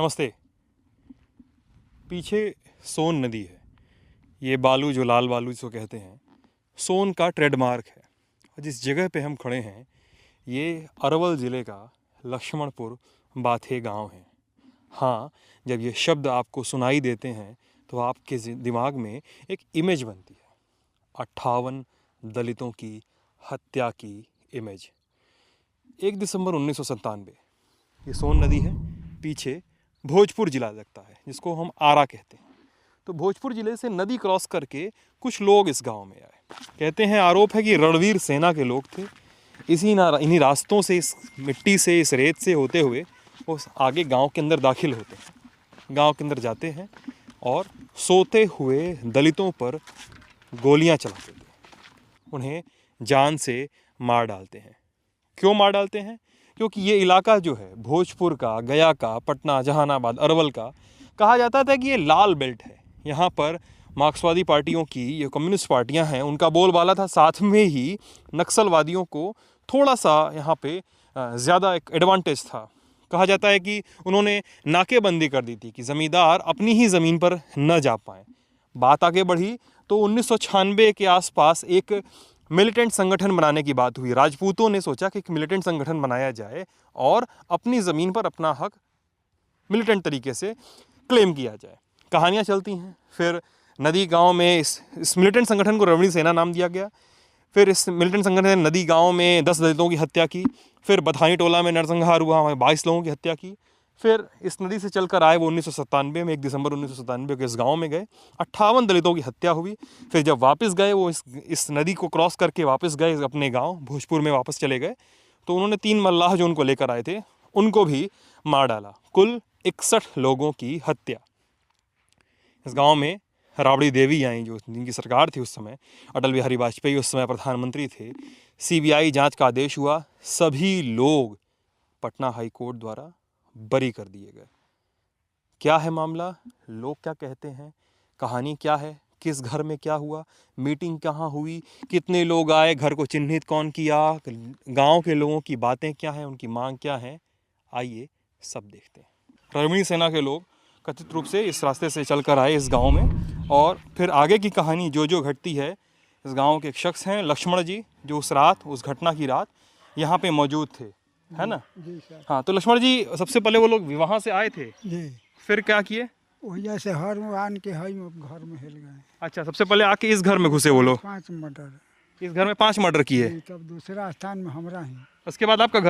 नमस्ते। पीछे सोन नदी है। ये बालू जो लाल बालू जिसको कहते हैं, सोन का ट्रेडमार्क है। और जिस जगह पे हम खड़े हैं ये अरवल ज़िले का लक्ष्मणपुर बाथे गांव है। हाँ, जब ये शब्द आपको सुनाई देते हैं तो आपके दिमाग में एक इमेज बनती है, 58 दलितों की हत्या की इमेज। 1 दिसंबर 1997 ये सोन नदी है, पीछे भोजपुर ज़िला लगता है जिसको हम आरा कहते हैं। तो भोजपुर ज़िले से नदी क्रॉस करके कुछ लोग इस गांव में आए। कहते हैं, आरोप है कि रणवीर सेना के लोग थे। इन्हीं रास्तों से, इस मिट्टी से, इस रेत से होते हुए वो आगे गांव के अंदर दाखिल होते हैं। गांव के अंदर जाते हैं और सोते हुए दलितों पर गोलियां चलाते थे, उन्हें जान से मार डालते हैं। क्यों मार डालते हैं? क्योंकि ये इलाका जो है भोजपुर का, गया का, पटना, जहानाबाद, अरवल का, कहा जाता था कि ये लाल बेल्ट है। यहाँ पर मार्क्सवादी पार्टियों की, ये कम्युनिस्ट पार्टियाँ हैं, उनका बोलबाला था। साथ में ही नक्सलवादियों को थोड़ा सा यहाँ पे ज़्यादा एक एडवांटेज था। कहा जाता है कि उन्होंने नाकेबंदी कर दी थी कि ज़मींदार अपनी ही ज़मीन पर न जा पाएँ। बात आगे बढ़ी तो 1996 के आसपास एक मिलिटेंट संगठन बनाने की बात हुई। राजपूतों ने सोचा कि एक मिलिटेंट संगठन बनाया जाए और अपनी ज़मीन पर अपना हक मिलिटेंट तरीके से क्लेम किया जाए। कहानियाँ चलती हैं। फिर नदी गांव में इस मिलिटेंट संगठन को रणवीर सेना नाम दिया गया। फिर इस मिलिटेंट संगठन ने नदी गांव में 10 दलितों की हत्या की। फिर बथानी टोला में नरसंहार हुआ, वहाँ 22 लोगों की हत्या की। फिर इस नदी से चलकर आए वो 1997 में, 1 दिसंबर 1997 को इस गांव में गए, 58 दलितों की हत्या हुई। फिर जब वापस गए वो इस नदी को क्रॉस करके वापस गए अपने गांव भोजपुर में वापस चले गए, तो उन्होंने 3 मल्लाह जो उनको लेकर आए थे उनको भी मार डाला। कुल 61 लोगों की हत्या। इस गांव में राबड़ी देवी आई, जो जिनकी सरकार थी उस समय, अटल बिहारी वाजपेयी उस समय प्रधानमंत्री थे। CBI जांच का आदेश हुआ, सभी लोग पटना हाई कोर्ट द्वारा बरी कर दिए गए। क्या है मामला, लोग क्या कहते हैं, कहानी क्या है, किस घर में क्या हुआ, मीटिंग कहाँ हुई, कितने लोग आए, घर को चिन्हित कौन किया, गांव के लोगों की बातें क्या हैं, उनकी मांग क्या है, आइए सब देखते हैं। रणवीर सेना के लोग कथित रूप से इस रास्ते से चलकर आए इस गांव में, और फिर आगे की कहानी जो घटती है, इस गांव के एक शख्स हैं लक्ष्मण जी, जो उस घटना की रात यहाँ पे मौजूद थे, है ना? जी सर। हाँ, तो लक्ष्मण जी, सबसे पहले वो लोग वहाँ से आए थे, जी, फिर क्या किए? वही से हर आन के हई घर में हिल गए। अच्छा, सबसे पहले आके इस घर में घुसे वो लोग। 5 मर्डर। इस घर में 5 मर्डर किए। तब दूसरा स्थान में हमरा ही। उसके बाद आपका घर